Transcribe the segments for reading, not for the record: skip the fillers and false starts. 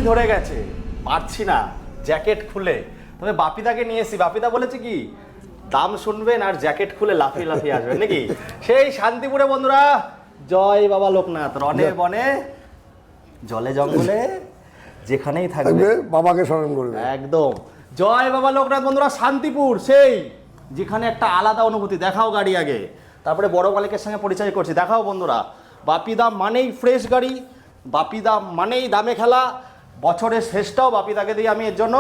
ধরে গেছে, পারছি না জ্যাকেট খুলে, তবে বাপিদাকে নিয়ে এসেছি। বাপিদা বলেছে কি দাম শুনবেন আর জ্যাকেট খুলে লাফিয়ে লাফিয়ে আসবেন নাকি। সেই শান্তিপুরে বন্ধুরা, জয় বাবা লোকনাথ, রনে বনে জলে জঙ্গলে যেখানেই থাকবে বাবাকে স্মরণ করবে, একদম জয় বাবা লোকনাথ। বন্ধুরা শান্তিপুর সেই যেখানে একটা আলাদা অনুভূতি। দেখাও গাড়ি আগে, তারপরে বড় মালিকের সঙ্গে পরিচয় করছি। দেখাও বন্ধুরা, বাপিদা মানেই ফ্রেশ গাড়ি, বাপিদা মানেই দামে খেলা। বছরের শেষটাও বাপিদাকে দিয়ে আমি এর জন্য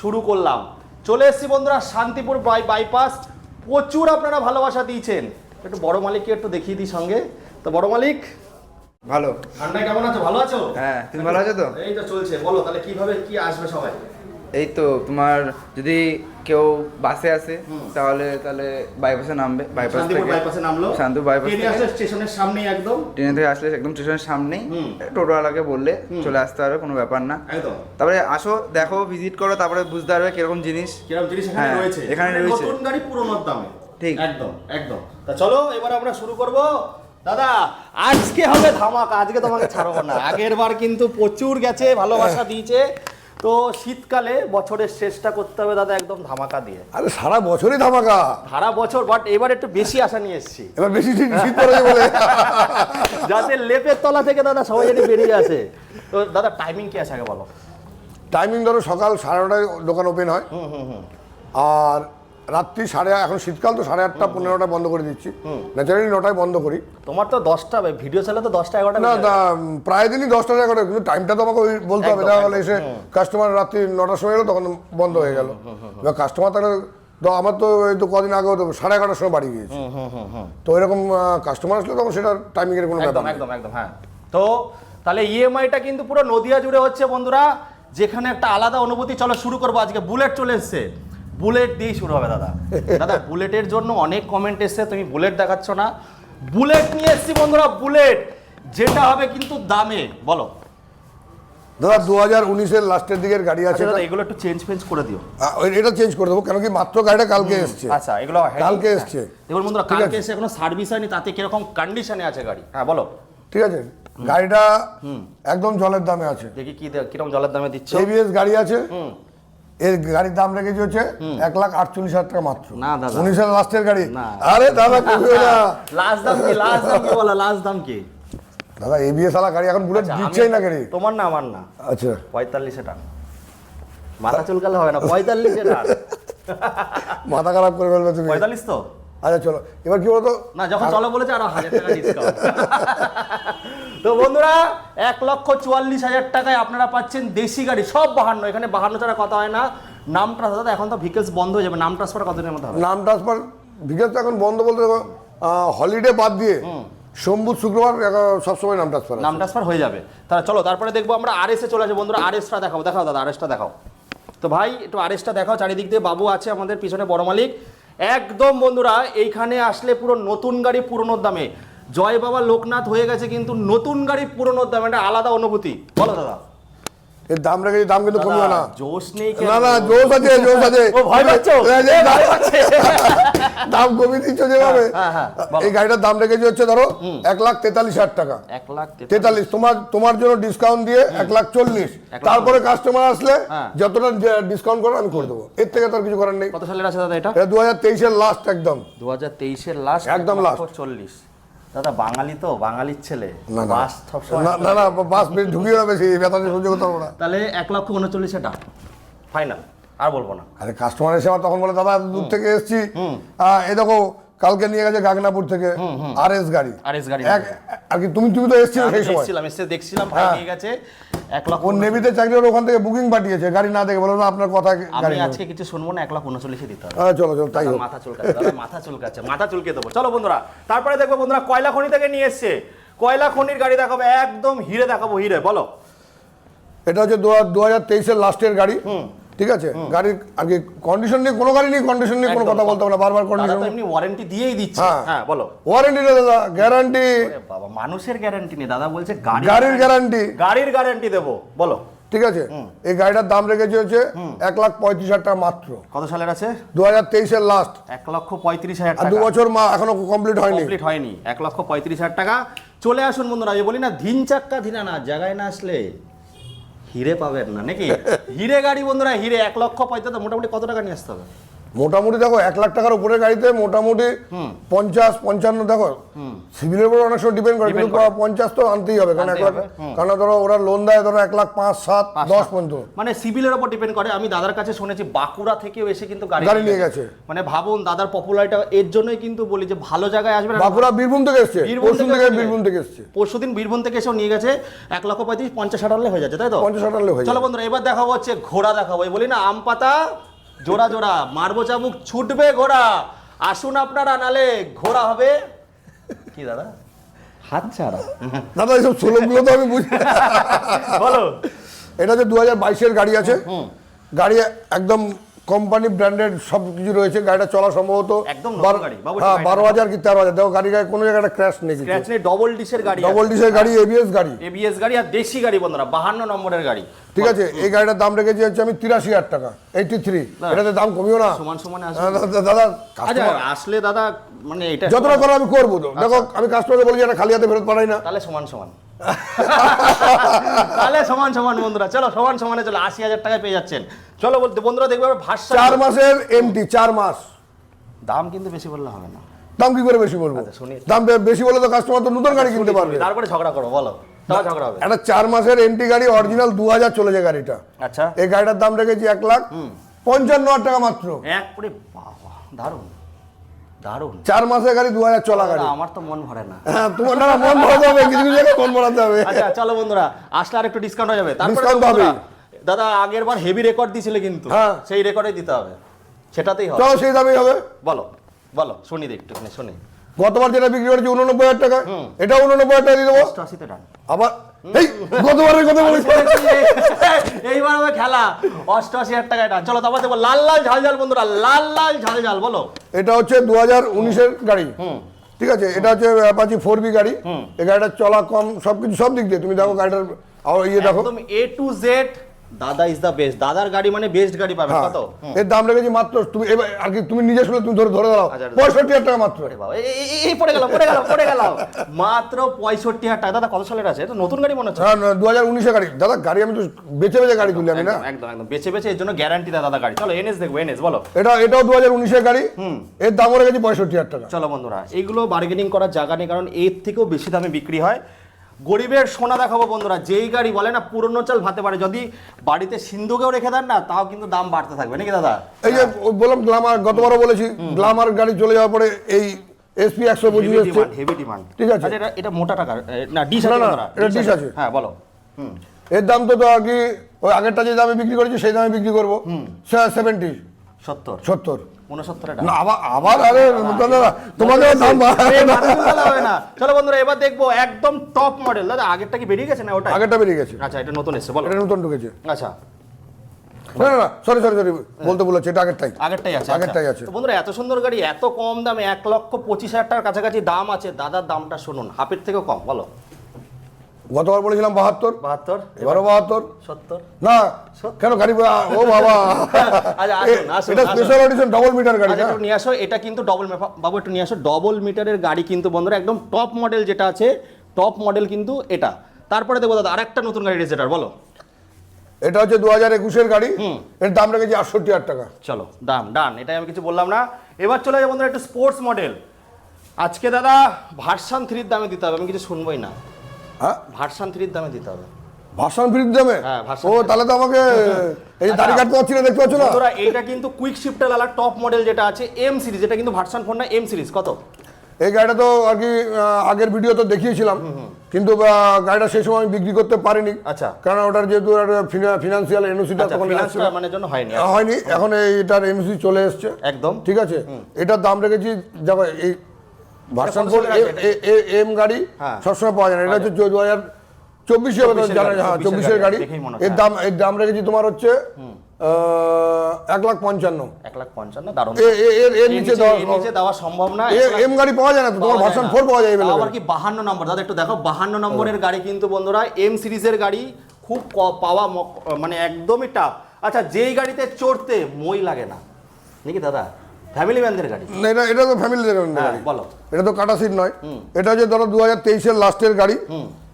শুরু করলাম। চলে এসেছি বন্ধুরা শান্তিপুর বাইপাস। প্রচুর আপনারা ভালোবাসা দিয়েছেন। একটু বড় মালিককে একটু দেখিয়ে দিই সঙ্গে। তো বড় মালিক ভালো, ঠান্ডায় কেমন আছো? ভালো আছো? হ্যাঁ, তুমি ভালো আছো তো? এই তো চলছে। বলো তাহলে কিভাবে কি আসবে সবাই? এই তো তোমার যদি কেউ বাসে আসে তাহলে বাইপাসে নামবে। বাইপাস শান্তিপুর থেকে বাইপাসে নামলো, শান্তিপুর বাইপাস ট্রেনে আসলে স্টেশনের সামনেই একদম। ট্রেনে থেকে আসলে একদম স্টেশনের সামনেই, টোটোওয়ালাকে বললে চলে আসতে পারবে, কোনো ব্যাপার না। একদম। তারপরে আসো, দেখো, ভিজিট করো, তারপরে বুঝতে পারবে কিরকম জিনিস এখানে রয়েছে। এখানে রয়েছে নতুন গাড়ি পুরোনোর দামে। ঠিক, একদম একদম। তা চলো এবার আমরা শুরু করব। দাদা আজকে হবে ধামাকা, আজকে তোমাকে ছাড়বো না। আগের বার কিন্তু প্রচুর গেছে, ভালোবাসা দিয়েছে। তো শীতকালে বছরের শেষটা করতে হবে দাদা একদম ধামাকা দিয়ে। আরে সারা বছরই ধামাকা, সারা বছর, বাট এবার একটু বেশি আশা নিয়ে এসেছি। এবার বেশি শীত পড়েছে বলে যাতে লেপের তলা থেকে দাদা সবাই যদি বেরিয়ে আসে। তো দাদা টাইমিং কি আছে আগে বলো। টাইমিং ধরো সকাল 9:30টায় দোকান ওপেন হয়, আর রাত্রি এখন শীতকাল তো 8:30 15টা বন্ধ করে দিচ্ছি। ন্যাচারালি 9টায় বন্ধ করি। তোমার তো 10টা, ভিডিও চালে তো 10টা 11টা না প্রায় দিনই 10টা 11টা, কিন্তু টাইমটা তো আমাকে বলতে হবে। দেখা গেলো এসে কাস্টমার রাত্রি 9টার সময় এলো, তখন বন্ধ হয়ে গেল। এবার কাস্টমার তাহলে আমার তো এই তো কদিন আগেও তো 11:30টার সময় বাড়ি গিয়েছি। তো এরকম কাস্টমার আসলে তখন সেটা টাইমিং এর কোনো ব্যাপার একদম একদম। হ্যাঁ, তো তাহলে ইএমআইটা কিন্তু পুরো নদিয়া জুড়ে হচ্ছে বন্ধুরা, যেখানে একটা আলাদা অনুভূতি। চলো শুরু করবো। আজকে বুলেট চলে এসছে, বুলেট দিয়েই শুরু হবে দাদা। দাদা বুলেটের জন্য অনেক কমেন্ট এসছে, তুমি বুলেট দেখাচ্ছ না। বুলেট নিয়ে এসছি বন্ধুরা, বুলেট যেটা হবে কিন্তু দামে। বলো দাদা 2019-এর লাস্টের দিকের গাড়ি আছে। দাদা এগুলো একটু চেঞ্জ করে দিও। এটা চেঞ্জ করে দেবো, কেন কি মাত্র গাড়িটা কালকে এসছে। আচ্ছা, এগুলো কালকে এসছে। দেখুন বন্ধুরা, কালকে এসে এখনো সার্ভিস হয়নি, তাতে কিরকম কন্ডিশনে আছে গাড়ি। হ্যাঁ বলো। ঠিক আছে, গাড়িটা একদম জলের দামে আছে। দেখি কিরকম জলের দামে দিচ্ছ। এবিএস গাড়ি আছে। এর গাড়ির দাম রেখেছি হচ্ছে 1,48,000 টাকা মাত্র। না দাদা, 19-এর লাস্টের গাড়ি। না আরে দাদা কমিও না। লাস্ট দাম কি? লাস্ট দাম কি বলো? লাস্ট দাম কি দাদা? এবিএস আলা গাড়ি এখন বুলেট দিচ্ছেই না গাড়ি। তোমার না আমার না। আচ্ছা 45 টাকা। মাথা চুলকালে হবে না, 45 টাকা। মাথা খারাপ করে ফেলবে তুমি। 45 তো? আচ্ছা চলো, এবার কি বলতো না, যখন চলো বলেছে আরো 1000 টাকা ডিসকাউন্ট। তো বন্ধুরা 1,44,000 টাকায় আপনারা পাচ্ছেন দেশি গাড়ি, সব 52। এখানে 52 ছাড়া কথা হয় না। নাম ট্রান্সফার দাদা, এখন তো ভিকেলস বন্ধ হয়ে যাবে, নাম ট্রান্সফার কতদিনের মধ্যে হবে? নাম ট্রান্সফার ভিকেলস এখন বন্ধ বলতে হলিডে বাদ দিয়ে সোমবার শুক্রবার সবসময় নাম ট্রান্সফার হয়ে যাবে। তাহলে চলো তারপরে দেখবো আমরা আরএসে চলে আসবো বন্ধুরা। আরএসটা দেখাও দাদা, আরএসটা দেখাও। তো ভাই একটু আরএসটা দেখাও। চারিদিক দিয়ে বাবু আছে আমাদের পিছনে, বড় মালিক। একদম বন্ধুরা এইখানে আসলে পুরো নতুন গাড়ি পুরনোর দামে। জয় বাবা লোকনাথ হয়ে গেছে কিন্তু নতুন গাড়ি পুরনোর দামে, একটা আলাদা অনুভূতি। বলো দাদা। এর দাম রেখেছি, দাম কিন্তু কমিও না। জোশ নেই? না জোশ আছে। ও ভয় পাচ্ছো? দাম কমিয়ে দিচ্ছ যেভাবে। এই গাড়িটার দাম রেখেছি হচ্ছে ধরো 1,43,000 টাকা। 1,43,000 তোমার জন্য ডিসকাউন্ট দিয়ে 1,40,000। তারপরে কাস্টমার আসলে যতটা ডিসকাউন্ট করো আমি করে দেবো, এর থেকে তার কিছু করার নেই। কত সালের আছে দাদা এটা? 2023-এর লাস্ট, একদম 2023-এর লাস্ট, একদম লাস্ট। 40 দাদা, বাঙালি তো, বাঙালির ছেলে। বাস না বাস ঢুকিয়ে না বেশি, বেতন সহ্য করতে পারবো না। তাহলে 1,39,000 টাকা ফাইনাল, আর বলবো না। আরে কাস্টমার এসে আমার তখন বলে দাদা দূর থেকে এসেছি, এই দেখো কালকে নিয়ে গেছে গাগনাপুর থেকে আরএস গাড়ি। আর কি তুমি তো এসেছিলে সেই সময়? এসে দেখছিলাম ভাই নিয়ে গেছে 1,00,000। ও নেভিতে চাকরি, ওখান থেকে বুকিং পাঠিয়েছে, গাড়ি না দেখে বলো না আপনার কথা গাড়ি। আমি আজকে কিছু শুনবো না, 1,39,000 দিতে হবে। চলো তাই হোক। মাথা চুলকাচ্ছে দাদা, মাথা চুলকে দেবো। চলো বন্ধুরা তারপরে দেখবো বন্ধুরা কয়লা খনি থেকে নিয়ে এসছে। কয়লা খনির গাড়ি দেখাবো, একদম হিরে দেখাবো, হিরে। বলো। এটা হচ্ছে 2023-এর লাস্টের গাড়ি। ঠিক আছে, গাড়ির আর কি কন্ডিশন নিয়ে কোনো গাড়ি নিয়ে কন্ডিশন নিয়ে কোনো কথা বলতে হবে না, বারবার কন্ডিশন। এমনি ওয়ারেন্টি দিয়েই দিচ্ছে। হ্যাঁ বলো। ওয়ারেন্টি না দাদা, গ্যারান্টি। বাবা মানুষের গ্যারান্টি নেই দাদা, বলছে গাড়ির গ্যারান্টি। গাড়ির গ্যারান্টি দেবো। বলো। ঠিক আছে, এই গাড়িটার দাম রেখেছে হচ্ছে 1,35,000 টাকা মাত্র। কত সালের আছে? 2023-এর লাস্ট। 1,35,000 টাকা। 2 বছর এখনো কমপ্লিট হয়নি। 1,35,000 টাকা। চলে আসুন বন্ধুরা, আমি বলি না ধিন চাক্কা ধিনা না, জায়গায় না আসলে হিরে পাবেন না নাকি? হিরে গাড়ি বন্ধুরা, হিরে 1,45,000, মোটামুটি কত টাকা নিয়ে আসতে হবে? মোটামুটি দেখো 1 লাখ টাকার উপরে গাড়িতে মোটামুটি 50-55 দেখো সিভিলের উপর অনেক সময় ডিপেন্ড করে, কিন্তু 50 তো আনতেই হবে, কারণ 1 লাখ, কারণ ধরো ওরা লোন দেয় ধরো 1,05,000-7,10 পর্যন্ত, মানে সিভিলের উপর ডিপেন্ড করে। আমি দাদার কাছে শুনেছি বাঁকুড়া থেকেও এসে কিন্তু গাড়ি নিয়ে গেছে। মানে ভাবুন দাদার পপুলারিটি, এর জন্যই কিন্তু বলি যে ভালো জায়গায় আসবে। বাঁকুড়া বীরভূম থেকে এসছে, বীরভূম থেকে এসছে, পরশুদিন বীরভূম থেকে এসেও নিয়ে গেছে। 1,35,000, 50-60 হয়ে যাচ্ছে, তাই তো? 50-60 হয়ে চলো বন্ধুরা, এবার দেখাবো হচ্ছে ঘোড়া দেখাবো। এই বলি না আম পাতা জোড়া জোড়া, মারবো চাবুক ছুটবে ঘোড়া, আসুন আপনারা, নালে ঘোড়া হবে কি দাদা হাত ছাড়া। দাদা এইসব স্লোকগুলো তো আমি বুঝি। বলো। এটা হচ্ছে 2022-এর গাড়ি আছে, গাড়ি একদম কোম্পানি ব্র্যান্ডেড সব কিছু রয়েছে। গাড়িটা চলা সম্ভবত একদম নতুন গাড়ি, বাবু, হ্যাঁ 12,000 কি 13,000। দেখো গাড়ি কোনো জায়গায় ক্র্যাশ নেই, স্ক্র্যাচ নেই, ডবল ডিশের গাড়ি, ডবল ডিশের গাড়ি, এবিএস গাড়ি, এবিএস গাড়ি আর দেশি গাড়ি বন্ধুরা, 52 নম্বরের গাড়ি। ঠিক আছে, এই গাড়িটার দাম রেখেছি হচ্ছে আমি 83,000 টাকা, 83। এটাতে দাম কমিও না, সমান সমান দাদা আচ্ছা আসলে দাদা, মানে এটা যতটা করা আমি করবো। তো দেখো আমি কাস্টমারকে বলি এটা খালি হাতে ফেরত পাঠাই না, তাহলে সমান সমান। তাহলে সমান সমান বন্ধুরা, চলো সমান সমানে চলো, 80,000 টাকায় পেয়ে যাচ্ছেন। চলো বলতে বন্ধুরা দেখবে ভাষা 4 মাসের এমটি, 4 মাস। দাম কিন্তু বেশি বললে হবে না। দাম কি করে বেশি বলবো? শুনি। দাম বেশি বলে তো কাস্টমার তো নতুন গাড়ি কিনতে পারবে, তারপরে ঝগড়া করো, বলো তাও ঝগড়া হবে। একটা 4 মাসের এমটি গাড়ি অরিজিনাল 2000 চলেছে গাড়িটা। আচ্ছা, এই গাড়িটার দাম রেখেছি 1,55,000 টাকা মাত্র। এক করে বাবা, দারুণ দারুণ। 4 মাসের গাড়ি 2000 চলা গাড়ি। আমার তো মন ভরে না। হ্যাঁ তোমার না মন ভরাতে হবে, কিছু কিছু জায়গায় মন ভরাতে হবে। আচ্ছা চলো বন্ধুরা, আসলে আর একটু ডিসকাউন্ট হয়ে যাবে। তারপরে Discount বন্ধুরা, হবে। দাদা আগের বার হেভি রেকর্ড দিছিলে কিন্তু, হ্যাঁ। সেই রেকর্ডেই দিতে হবে, সেটাতেই হবে। চলো সেই দামেই হবে। বলো বলো, শুনি একটু শুনি। গতবার যেটা বিক্রি করেছি 89,000 টাকা, এটা 89,000 টাকা দিয়ে দেবো। 88-তে ডান। আবার এই গতবারের কথা বলেছি। এইবার হবে খেলা, 88,000 টাকা এটা। চলো তারপর দেখবো লাল লাল ঝাল ঝাল বন্ধুরা, লাল লাল ঝাল ঝাল। বলো। এটা হচ্ছে 2019-এর গাড়ি, ঠিক আছে। এটা হচ্ছে অ্যাপাচি 4B গাড়ি। এই গাড়িটা চলা কম, সবকিছু সব দিক দিয়ে তুমি দেখো গাড়িটার ইয়ে দেখো, একদম A to Z দাদা ইজ দা বেস্ট। দাদার গাড়ি মানে বেস্ট গাড়ি পাবে। কত? এর দাম রেখেছি মাত্র, তুমি এবার আর কি তুমি নিজে শুনে তুমি ধরে দাও, 65,000 টাকা মাত্র। এই পড়ে গেল মাত্র 65,000 টাকা। দাদা কত সালের আছে? এটা নতুন গাড়ি মনে হচ্ছে। হ্যাঁ 2019-এর গাড়ি। দাদা গাড়ি আমি তো বেছে বেছে গাড়ি তুলি আমি না, একদম একদম বেছে বেছে, এর জন্য গ্যারান্টি দেয় দাদা গাড়ি। চলো এনএস দেখবো, এনএস বলো। এটাও 2019-এর গাড়ি, এর দামও রেখেছি 65,000 টাকা। চলো বন্ধুরা, এইগুলো বার্গেনিং করার জায়গা নেই, কারণ এর থেকেও বেশি দামে বিক্রি হয়। গরিবের সোনা দেখাবো বন্ধুরা, যেই গাড়ি বলে না পুরনো চাল ভাতে পারে, যদি বাড়িতে সিন্ধুকেও রেখে দেন না তাও কিন্তু দাম বাড়তে থাকবে নাকি দাদা? এই যে বললাম গ্ল্যামার, গতবারও বলেছি গ্ল্যামার গাড়ি চলে যাওয়ার পরে এই এসপি 125 এসছে, হেভি ডিমান্ড। ঠিক আছে। এটা এটা মোটা টাকা না, ডিশ আছে বন্ধুরা, এটা ডিশ আছে। হ্যাঁ বলো। এর দাম তো আর কি ওই আগেরটা যে দামে বিক্রি করেছি সেই দামে বিক্রি করবো, 70 70 70 69 না, আবার আরে দাদা তোমাদের দাম হবে না। চলো বন্ধুরা, এবার দেখবো একদম টপ মডেল। দাদা আগেরটা কি বেরিয়ে গেছে না? ওটা আগেরটা বেরিয়ে গেছে। আচ্ছা, এটা নতুন এসেছে, বলো। এটা নতুন ঢুকেছে। আচ্ছা, না সরি বলতে বলেছি, এটা আগেরটাই আছে। আগেরটাই আছে। তো বন্ধুরা, এত সুন্দর গাড়ি এত কম দামে, 1,25,000 টাকার কাছাকাছি দাম আছে। দাদার দামটা শুনুন, হাফের থেকেও কম। বলো। গতবার বলেছিলাম 72, এবারও 72, 70 না কেন গাড়ি ও বাবা। আচ্ছা আসুন, এটা স্পেশাল এডিশন ডবল মিটার গাড়ি। আচ্ছা একটু নিয়ে আসো, এটা কিন্তু ডবল, বাবু একটু নিয়ে আসো, ডবল মিটারের গাড়ি কিন্তু বন্ধুরা, একদম টপ মডেল যেটা আছে, টপ মডেল কিন্তু এটা। তারপরে দেখো দাদা আরেকটা নতুন গাড়ি রয়েছে, এটার বলো। এটা হচ্ছে 2021-এর গাড়ি, এর দাম রেখেছি 68,000 টাকা। চলো দাম ডান, এটাই আমি কিছু বললাম না। এবার চলে যাবো বন্ধুরা একটু স্পোর্টস মডেল। আজকে দাদা ভার্সন 3-র দামে দিতে হবে, আমি কিছু শুনবোই না। হ্যাঁ ভার্সন 3-র দামে দিতে হবে। ভার্সন ফ্রির দামে? হ্যাঁ, version ও তাহলে তো আমাকে এই যে দাড়ি কাটতে পারছি না, দেখতে পাচ্ছ না? বন্ধুরা এটা কিন্তু কুইক শিফটার আলা টপ মডেল যেটা আছে, এম সিরিজ, এটা কিন্তু ভার্সন 4 না, এম সিরিজ। কত? এই গাড়িটা তো আর কি আগের ভিডিও তো দেখিয়েছিলাম, কিন্তু গাড়িটা সেই সময় আমি বিক্রি করতে পারিনি। আচ্ছা, কারণ ওটার যেহেতু ফিনান্সিয়াল এনওসিটা তখন মানে জন্য হয়নি, এখন এটার এনওসি চলে এসছে একদম, ঠিক আছে। এটার দাম রেখেছি দেখো, এই ভার্সন 4 এম গাড়ি সবসময় পাওয়া যায় না, এটা হচ্ছে 2024-এর গাড়ি। এর দাম রেখেছি তোমার হচ্ছে 1,55,000। 1,55,000 দারুণ। এর নিচে দেওয়া সম্ভব না, এম গাড়ি পাওয়া যায় না তো, তোমার ভার্সন 4 পাওয়া যায়। আবার কি 52 নম্বর, দাদা একটু দেখো, 52 নম্বরের গাড়ি কিন্তু বন্ধুরা, এম সিরিজের গাড়ি খুব পাওয়া মানে একদমই টাফ। আচ্ছা, যেই গাড়িতে চড়তে মই লাগে না নাকি দাদা? ফ্যামিলি ম্যানদের গাড়ি। না, এটা তো ফ্যামিলি গাড়ি, বলো। এটা তো কাটা সিট নয়, এটা হচ্ছে ধরো 2023-এর লাস্টের গাড়ি।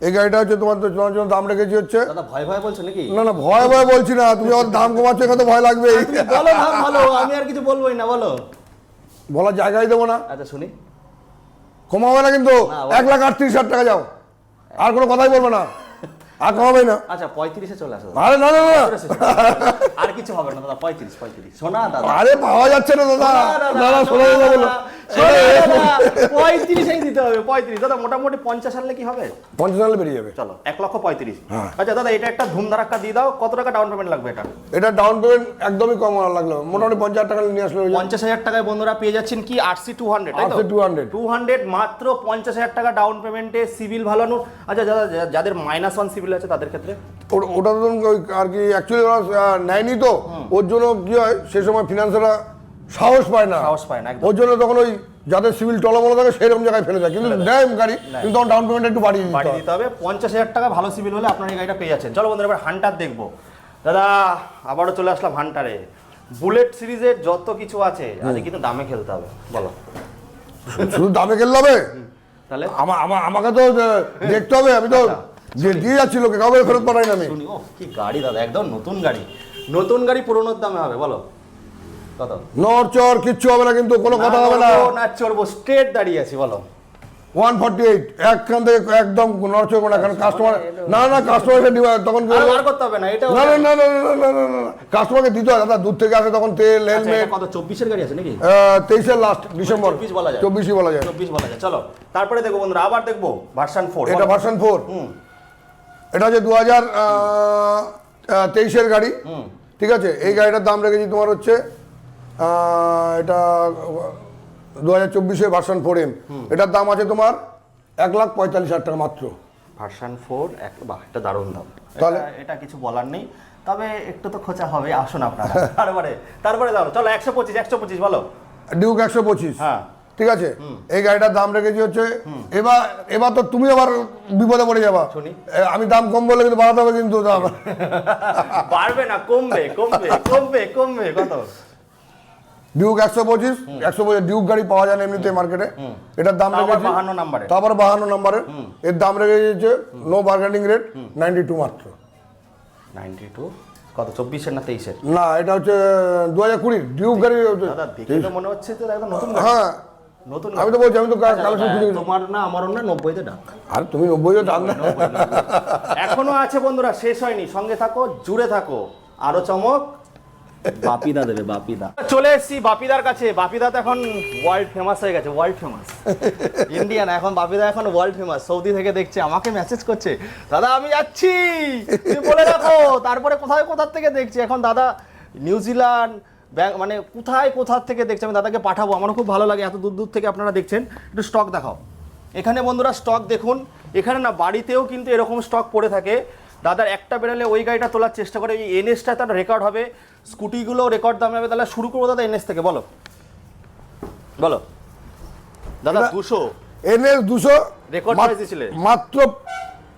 এই গাড়িটা হচ্ছে তোমার জন্য দাম রেখেছি হচ্ছে। দাদা ভয় ভয় বলছো নাকি? না না, ভয় ভয় বলছি না, তুমি ওর দাম কমাচ্ছ, এখানে তো ভয় লাগবে। তুমি বলো দাম ভালো, আমি আর কিছু বলবোই না, বলো। বলার জায়গায় দেবো না। আচ্ছা শুনি। কমাবে না কিন্তু, 1,38,000 টাকা যাও, আর কোনো কথাই বলবো না, আর কমাবে না। আচ্ছা 35-এ চলে আসো। আরে না না না, আর কিছু হবে না দাদা, 35 শোনা দাদা। আরে পাওয়া যাচ্ছে না দাদা, দাদা শোনা দাদা বলো, 35-এই দিতে হবে, 35 দাদা। মোটামুটি 50 সালে কি হবে? 50 সালে বেরিয়ে যাবে। চলো 1,35,000। আচ্ছা দাদা, এটা একটা ধুমধারাক্কা দিয়ে দাও। কত টাকা ডাউন পেমেন্ট লাগবে এটা? এটা ডাউন পেমেন্ট একদমই কম লাগলো, মোটামুটি 50,000 টাকা নিয়ে আসলে 50,000 টাকায় বন্ধুরা পেয়ে যাচ্ছেন কি RC200, তাই তো? RC200 মাত্র 50,000 টাকা ডাউন পেমেন্টে, সিভিল ভালো নো। আচ্ছা দাদা, যাদের -1 সিভিল আছে তাদের ক্ষেত্রে ওটা তো আর কি অ্যাকচুয়ালি ওরা নেয়নি তো, ওর জন্য কি হয় সেই সময় ফিনান্সেরা সাহস পায় না, ওর জন্য তখন ওই যাদের সিভিল টলমলো থাকে সেরকম জায়গায় ফেলে যায়, কিন্তু নেয় গাড়ি, কিন্তু তখন ডাউন পেমেন্ট একটু বাড়িয়ে দিতে হবে। 50,000 টাকা ভালো সিভিল হলে আপনার এই গাড়িটা পেয়ে যাচ্ছেন। চলো বন্ধুরা, এবার হান্টার দেখবো। দাদা আবারও চলে আসলাম হান্টারে। বুলেট সিরিজের যত কিছু আছে, আজকে কিন্তু দামে খেলতে হবে, বলো। শুধু দামে খেলতে হবে তাহলে? আমাকে তো দেখতে হবে, আমি তো দিয়ে যাচ্ছি লোকে, কাউকে ফেরত পাঠাই না আমি। শুনি, ও কি গাড়ি দাদা, একদম নতুন গাড়ি। নতুন গাড়ি পুরোনোর দামে হবে, বলো কত? নড়চড় কিচ্ছু হবে না, কিন্তু কোনো কথা হবে না। না চড়বো, স্ট্রেট দাঁড়িয়ে আছি, বলো। 148 একখান থেকে একদম নড়চড় করে না, কারণ কাস্টমার না কাস্টমারকে তখন আর করতে হবে না, এটা না না না না না না, কাস্টমারকে দিতে হয় দাদা, দূর থেকে আসে তখন তেল হেলমেট। কত 24-এর গাড়ি আছে নাকি? 23-এর লাস্ট ডিসেম্বর, 24 বলা যায়, 24ই বলা যায়, 24 বলা যায়। চলো তারপরে দেখো বন্ধুরা, আবার দেখবো ভার্সন 4। এটা ভার্সন 4, এটা হচ্ছে 2023-এর গাড়ি, ঠিক আছে। এই গাড়িটার দাম রেখেছি তোমার হচ্ছে এটা 2024-এর ভার্সন 4M, এটার দাম আছে তোমার 1,45,000 টাকা মাত্র। ভার্সন 4 বাহ, এটা দারুণ দাম। তাহলে এটা কিছু বলার নেই, তবে একটু তো খোঁচা হবে, আসুন আপনারা। তারপরে দাও, চলো 125 বলো। ডিউক 125, হ্যাঁ ঠিক আছে। এই গাড়িটার দাম রেখেছি হচ্ছে, এবার তো তুমি আবার বিপদে পড়ে যাবা, শুনি। আমি দাম কম বললে কিন্তু বাড়াতে হবে, কিন্তু দাম বাড়বে না, কমবে কমবে কমবে কমবে। কত? ডিউক 125 ডিউক গাড়ি পাওয়া যায় না এমনিতে মার্কেটে, এটার দাম রেখেছি 52 নম্বরে, তারপর 52 নম্বরের, এর দাম রেখেছে নো বার্গেনিং রেট 92 মাত্র। 92 কত? 24-এর না 23-এর? না, এটা হচ্ছে 2020 ডিউক গাড়ি। দাদা দেখে তো মনে হচ্ছে তো একদম নতুন গাড়ি। হ্যাঁ নতুন আমি তো বলছি, আমি তো কালেকশন খুঁজে। তোমার না আমারও না 90-তে ডাক। আর তুমি 90-এ দাম না, এখনো আছে বন্ধুরা, শেষ হয়নি, সঙ্গে থাকো, জুড়ে থাকো, আরো চমক বাপিদা দেবে, বাপিদা। চলে এসেছি বাপিদার কাছে। বাপিদা তো এখন ওয়ার্ল্ড ফেমাস হয়ে গেছে, ওয়ার্ল্ড ফেমাস ইন্ডিয়ান, এখন বাপিদা এখন ওয়ার্ল্ড ফেমাস। সৌদি থেকে দেখছে, আমাকে মেসেজ করছে, দাদা আমি যাচ্ছি, তুমি বলে রাখো। তারপরে কোথা থেকে দেখছি, এখন দাদা নিউজিল্যান্ড, মানে কোথা থেকে দেখছে, আমি দাদাকে পাঠাবো। আমারও খুব ভালো লাগে, এত দূর থেকে আপনারা দেখছেন। একটু স্টক দেখাও এখানে বন্ধুরা, স্টক দেখুন। এখানে না বাড়িতেও কিন্তু এরকম স্টক পড়ে থাকে। দাদার একটা বেরোলে ওই গাড়িটা তোলার চেষ্টা করে, এই এনএসটা তার রেকর্ড হবে, স্কুটিগুলো রেকর্ড দামে হবে। তাহলে শুরু করবো দাদা এনএস থেকে, বলো বলো দাদা। 200 NS 200 রেকর্ড প্রাইস দিছিলে মাত্র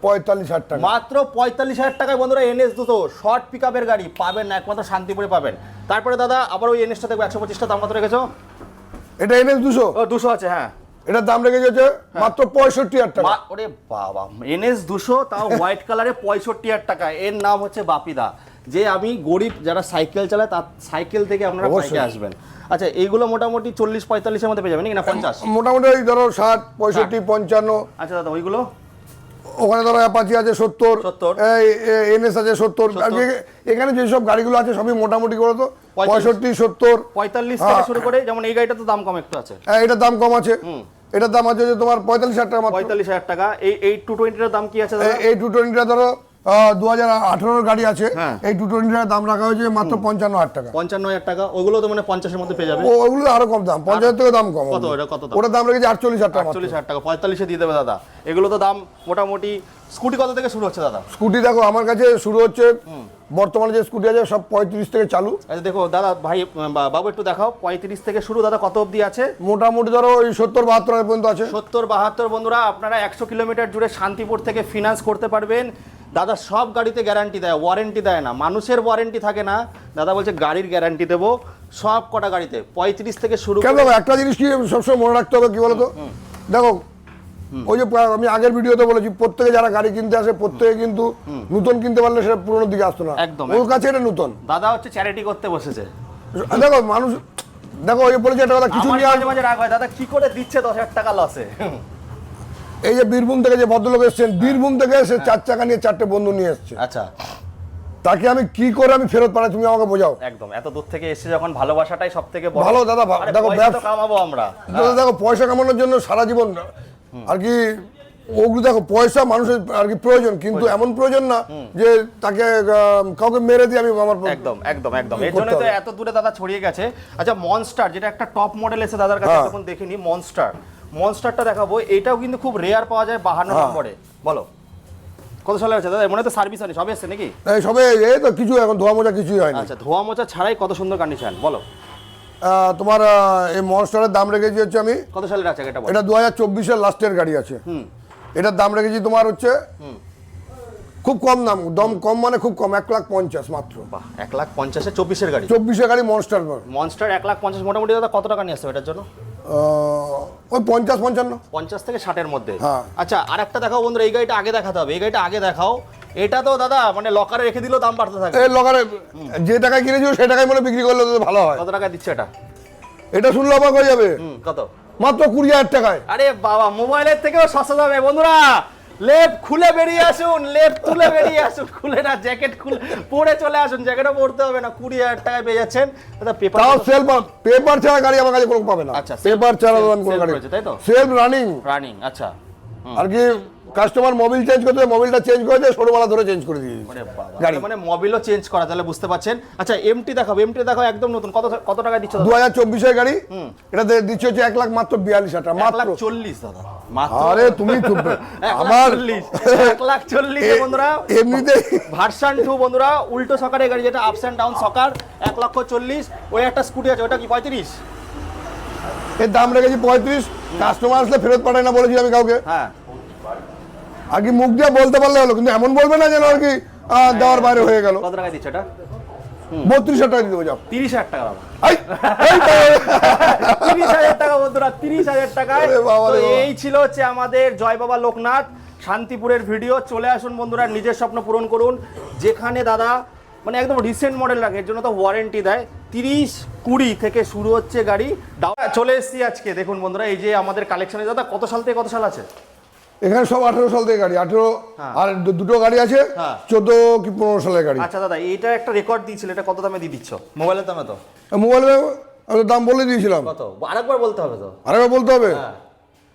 45,000 টাকা, মাত্র 45,000 টাকায় বন্ধুরা NS 200 শর্ট পিকআপের গাড়ি পাবেন না, একমাত্র শান্তিপুরে পাবেন। তারপরে দাদা আবার ওই NSটা দেখবো 125টা দাম কত রেখেছো? এটা NS 200, ও 200 আছে, হ্যাঁ। এটার দাম রেখে গেছে মাত্র 65,000 টাকা। ওরে বাবা, NS 200 তাও হোয়াইট কালারে 65,000 টাকা। এর নাম হচ্ছে বাপিদা। যে আমি গরিব যারা সাইকেল চালায়, তার সাইকেল থেকে আপনারা বাইকে আসবেন। আচ্ছা এইগুলো মোটামুটি 40-45 এর মধ্যে পেয়ে যাবেন নাকি না 50? মোটামুটি ওই ধরো 60, 65, 55। আচ্ছা দাদা ওইগুলো ওখানে ধরো অ্যাপাচি আছে 70, এই NS আছে 70। এখানে যেসব গাড়িগুলো আছে সবই মোটামুটি করে তো 65, 70, 45 থেকে শুরু করে। যেমন এই গাড়িটা তো দাম কম একটু আছে, এটার দাম কম আছে, এটার দাম আছে যে তোমার 45,000 টাকা মাত্র। 45,000 টাকা। এই 220 এর দাম কি আছে দাদা? এই 220টা ধরো 2018 গাড়ি আছে, এই 220টার দাম রাখা হয়েছে মাত্র 55,000 টাকা। 55,000 টাকা। ওগুলো তো মানে 50 এর মধ্যে পেয়ে যাবে। ওগুলো আরো কম দাম, 50 থেকে দাম কম। কত এটা, কত দাম? ওটার দাম রেখেছে 48,000 টাকা। 48,000 টাকা 45 এ দিয়ে দেবে দাদা। এগুলো তো দাম মোটামুটি। স্কুটি কত থেকে শুরু হচ্ছে দাদা? স্কুটি দেখো আমার কাছে শুরু হচ্ছে, বর্তমানে যে স্কুটি আছে সব 35 থেকে চালু। আচ্ছা দেখো দাদা, ভাই বাবু একটু দেখাও, 35 থেকে শুরু দাদা, কত অবধি আছে? মোটামুটি ধরো ওই 70-72 পর্যন্ত আছে। 70-72 বন্ধুরা, আপনারা 100 কিলোমিটার জুড়ে শান্তিপুর থেকে ফিনান্স করতে পারবেন। দাদা সব গাড়িতে গ্যারান্টি দেয়, ওয়ারেন্টি দেয় না। মানুষের ওয়ারেন্টি থাকে না, দাদা বলছে গাড়ির গ্যারান্টি দেবো। সব কটা গাড়িতে 35 থেকে শুরু কেন করে দেখো একটা জিনিস কি সবসময় মনে রাখতে হবে কি বলতো, দেখো ওই যে আমি আগের ভিডিওতে বলেছি প্রত্যেকে যারা গাড়ি কিনতে আসে প্রত্যেকে কিন্তু নতুন কিনতে পারলে সেটা পুরোনোর দিকে আসতো না, একদম, ওর কাছে এটা নতুন। দাদা হচ্ছে চ্যারিটি করতে বসেছে। দেখো মানুষ, দেখো ওই বলেছে একটা কথা, কিছু আমার নিয়ে মাঝে মাঝে রাগ হয়, দাদা কি করে দিচ্ছে 10,000 টাকা লসে। এই যে বীরভূম থেকে যে ভদ্রলোক এসেছেন, বীরভূম থেকে এসে 4 চাকা নিয়ে 4টে বন্ধু নিয়ে এসছে, আচ্ছা তাকে আমি কি করে আমি ফেরত পাঠাই তুমি আমাকে বোঝাও। একদম, এত দূর থেকে এসে যখন ভালোবাসাটাই সব থেকে বড়। ভালো দাদা, আরে দেখো পয়সা তো কামাবো আমরা। দাদা দেখো পয়সা কামানোর জন্য সারা জীবন আর কি ওগুলো, দেখো পয়সা মানুষের আর কি প্রয়োজন, কিন্তু এমন প্রয়োজন না যে তাকে কাউকে মেরে দিয়ে আমি আমার একদম একদম একদম, এর জন্য তো এত দূরে দাদা ছড়িয়ে গেছে। আচ্ছা মনস্টার যেটা একটা টপ মডেল এসে দাদার কাছে তখন দেখিনি, মনস্টারটা দেখাবো। এটাও কিন্তু খুব রেয়ার পাওয়া যায় 52 নম্বরে। বলো কত সালে আছে দাদা? মনে তো সার্ভিস হয়নি, সবে এসছে নাকি? এই সবে এই তো কিছু এখন ধোয়া মোজা কিছুই হয়নি। আচ্ছা ধোয়া মোচা ছাড়াই কত সুন্দর কন্ডিশন। বলো তোমার এই মনস্টারের দাম রেখেছি হচ্ছে আমি, কত সালের আছে এটা? এটা 2024-এর লাস্টের গাড়ি আছে। এটার দাম রেখেছি তোমার হচ্ছে খুব কম দাম কম মানে খুব কম, 1,50,000 মাত্র। বাহ, 1,50,000 24-এর গাড়ি। 24-এর গাড়ি মনস্টার, মনস্টার 1,50,000 মোটামুটি দাদা কত টাকা নিয়ে আসতো এটার জন্য? ওই 50-55। 50 থেকে 60-এর মধ্যে। হ্যাঁ। আচ্ছা আরেকটা দেখাও বন্ধুরা, এই গাড়িটা আগে দেখাতে হবে, এই গাড়িটা আগে দেখাও। এটা তো দাদা মানে লকারে রেখে দিলেও দাম বাড়তে থাকে। এই লগারে যে টাকায় কিনেছিল সেই টাকায় মনে বিক্রি করলে তো ভালো হয়। কত টাকা দিচ্ছে এটা? এটা শুনলে অবাক হয়ে যাবে, কত? মাত্র 20,000 টাকায়। আরে বাবা, মোবাইলের থেকেও সস্তা দামে বন্ধুরা। লেপ খুলে বেরিয়ে আসুন, লেপ তুলে বেরিয়ে আসুন, খুলে না জ্যাকেট খুলে পরে চলে আসুন, জ্যাকেটও পরতে হবে না, 20,000 টাকায় পেয়ে যাচ্ছেন দাদা। পেপার তাও সেলফ, পেপার ছাড়া গাড়ি আমার কাছে কোনো পাবে না। আচ্ছা, পেপার ছাড়া self কোনো গাড়ি, রয়েছে, তাই তো? Self running. আচ্ছা আর কি কাস্টমার মোবিল চেঞ্জ করতে, মোবিলটা চেঞ্জ করে দিয়ে সরুমালা ধরে চেঞ্জ করে দিয়েছি আরে বাবা, গাড়ি। মানে মোবিলও চেঞ্জ করা, তাহলে বুঝতে পারছেন। আচ্ছা এমটি দেখাবো, এমটি দেখাও একদম নতুন। কত টাকা দিচ্ছ দাদা? 2024-এর গাড়ি, এটা দিচ্ছে হচ্ছে 1 লাখ মাত্র 42,000 টাকা মাত্র। 1,40,000 দাদা মাত্র। আরে তুমি চুপ আমার 1,40,000 বন্ধুরা। এমনিতে ভার্সন 2 বন্ধুরা, উল্টো সকারের গাড়ি, যেটা আপস এন্ড ডাউন সকার, 1,40,000। ওই একটা স্কুটি আছে, ওটা কি 35? এর দাম রেখেছি 35। কাস্টমার আসলে ফেরত পাঠায় না বলেছি আমি কাউকে। হ্যাঁ আর কি মুখ দিয়ে বলতে পারলে হলো, কিন্তু এমন বলবে না যেন আর কি দেওয়ার বাইরে হয়ে গেল। কত টাকা দিচ্ছে এটা? 32,000 টাকা দিয়ে দেবো, যাও। 30,000 টাকা বাবা। এই, এই তো। 30,000 টাকা বন্ধুরা, 30,000 টাকায়। আরে বাবা তো রে বাবা। এই ছিল হচ্ছে আমাদের জয় বাবা লোকনাথ শান্তিপুরের ভিডিও। চলে আসুন বন্ধুরা, নিজের স্বপ্ন পূরণ করুন। যেখানে দাদা মানে একদম রিসেন্ট মডেল রাখে, এর জন্য তো ওয়ারেন্টি দেয়। 30-20 থেকে শুরু হচ্ছে গাড়ি। চলে এসেছি আজকে, দেখুন বন্ধুরা এই যে আমাদের কালেকশনে। দাদা কত সাল থেকে কত সাল আছে? এখানে সব 18 সাল থেকে গাড়ি, 18 আর দুটো গাড়ি আছে 14 কি 15 সালের গাড়ি। আচ্ছা দাদা, এইটা একটা রেকর্ড দিয়েছিল, এটা কত দামে দিয়ে দিচ্ছ? মোবাইলের দামে তো? মোবাইলে আমি দাম বলে দিয়েছিলাম। কত আরেকবার বলতে হবে তো? আরেকবার বলতে হবে,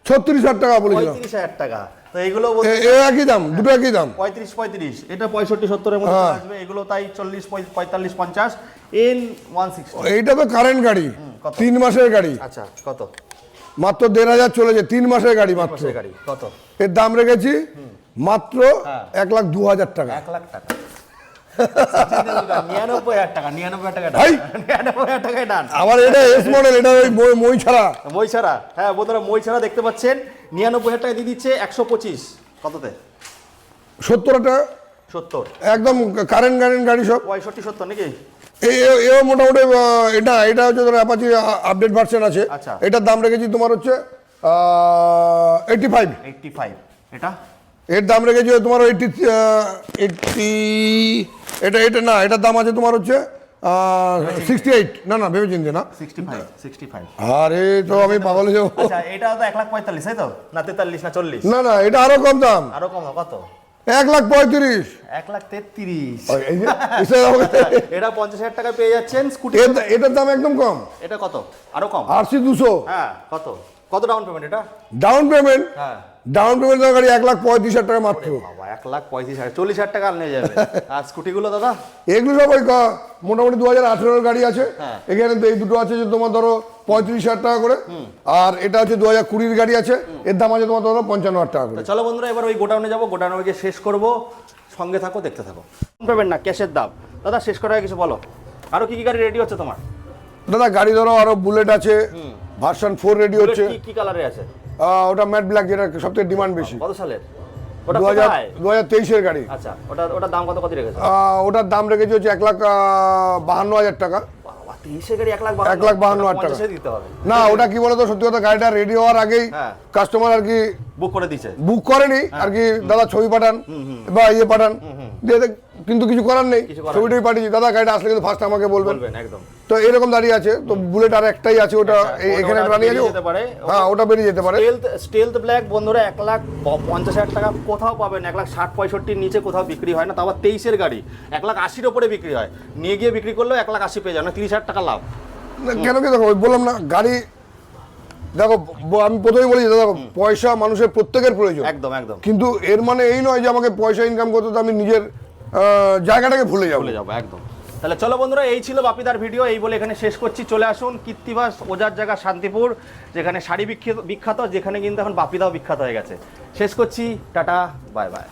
36,000 টাকা বলেছিলাম। 35,000 টাকা। তো এগুলো একই দাম, দুটো একই দাম। 35, এটা 65-70-এর মধ্যে আসবে। এগুলো তাই 40, 45, 50 এন 160। এইটা তো কারেন্ট গাড়ি, 3 মাসের গাড়ি। আচ্ছা কত? মাত্র 1,500 চলেছে, 3 মাসের গাড়ি মাত্র। গাড়ি কত? এর দাম রেখেছি মাত্র 1,02,000 টাকা। 1 লাখ টাকা। 99,000 টাকা, 99,000 টাকা ডান। এই! 99,000 টাকায় ডান। আবার এটা এস মডেল, এটা ওই মই ছাড়া। মই ছাড়া, হ্যাঁ বন্ধুরা মই ছাড়া দেখতে পাচ্ছেন। 99,000 টাকা দিয়ে দিচ্ছে 125। কততে? 70 টাকা 70। একদম কারেন্ট গাড়ি সব। 65-70 নাকি? এও মোটামুটি এটা হচ্ছে ধরো অ্যাপাচি আপডেট ভার্সন আছে। আচ্ছা। এটার দাম রেখেছি তোমার হচ্ছে 85। 85। এটা এর দাম রেখেছি তোমার 80। এটা না, এটার দাম আছে তোমার হচ্ছে 68। না ভেবে চিনতে না, 65। আরে তো আমি পাগল হয়ে যাবো। আচ্ছা এটা তো 1,45,000 তাই তো? না 43 না 40? না এটা আরো কম দাম, আরো কম। কত? 1,35,000। 1,33,000। এই যে, এসে আমাকে- এটা 50,000 টাকা পেয়ে যাচ্ছেন স্কুটি। এটার দাম একদম কম, এটা কত? আরো কম। RC 200। হ্যাঁ কত ডাউন পেমেন্ট এটা? ডাউন পেমেন্ট হ্যাঁ গাড়ি 1,35,000 টাকা মাত্র। বাবা 1,35,000, 40,000 টাকা নিয়ে যাবে। আর স্কুটিগুলো দাদা? এগুলো সব ওই মোটামুটি 2018-এর গাড়ি আছে। হ্যাঁ। এখানে তো এই দুটো আছে যে তোমার ধরো 35,000 টাকা করে, আর এটা হচ্ছে 2020-এর গাড়ি আছে, এর দাম আছে তোমার ধরো 55,000 টাকা করে। তো চলো বন্ধুরা এবার ওই গোডাউনে যাবো, গোডাউনে গিয়ে শেষ করবো। সঙ্গে থাকো, দেখতে থাকো। পেমেন্ট না ক্যাশের দাম। দাদা শেষ করার আগে কিছু বলো, আরো কি গাড়ি রেডি হচ্ছে তোমার? দাদা গাড়ি ধরো আরো বুলেট আছে, ভার্সন 4 রেডি হচ্ছে। কি কালারে আছে? ওটা ম্যাট ব্ল্যাক, যেটা সবথেকে ডিমান্ড বেশি। কত সালের ওটা? কোথায়? 2023-এর গাড়ি। আচ্ছা ওটার দাম কত রেখেছো? ওটার দাম রেখেছি হচ্ছে 1,52,000 টাকা। বাবা 23-এর গাড়ি 1,52,000 টাকা দিতে হবে। না, ওটা কি বলতো, সত্যি কথা গাড়িটা রেডি হওয়ার আগেই হ্যাঁ। কাস্টমার আর কি বুক করে দিছে। বুক করেনি আর কি, দাদা ছবি পাঠান বা ইয়ে পাঠান দিয়ে কিন্তু কিছু করার নেই, কিছু করার ছবিটাই পাঠিয়েছি, দাদা গাড়িটা আসলে কিন্তু ফার্স্ট আমাকে বলবেন। বলবেন একদম। তো এরকম দাঁড়িয়ে আছে, তো বুলেট আর একটাই আছে, ওটা এখানে ওটা দাঁড়িয়ে বেরিয়ে আছে। যেতে পারে। হ্যাঁ, ওটা বেরিয়ে যেতে পারে। স্টেলথ ব্ল্যাক বন্ধুরা 1,50,000 টাকা কোথাও পাবেন, 1,60-65 নিচে কোথাও বিক্রি হয় না। তাও 23-এর গাড়ি 1,80,000 ওপরে বিক্রি হয়, নিয়ে গিয়ে বিক্রি করলেও 1,80,000 পেয়ে যাবে, 30,000 টাকা লাভ। না, কেন কি দেখো, ওই বললাম না গাড়ি, দেখো আমি প্রথমেই বলি দেখো, পয়সা মানুষের প্রত্যেকের প্রয়োজন, একদম একদম কিন্তু এর মানে এই নয় যে আমাকে পয়সা ইনকাম করতে তো আমি নিজের জায়গাটাকে ভুলে যাবো। ভুলে যাবো একদম। তাহলে চলো বন্ধুরা, এই ছিল বাপিদার ভিডিও, এই বলে এখানে শেষ করছি। চলে আসুন কীর্তিবাস ওজার জায়গা শান্তিপুর, যেখানে শাড়ি বিখ্যাত, যেখানে কিন্তু এখন বাপিদাও বিখ্যাত হয়ে গেছে। শেষ করছি, টাটা বাই বাই।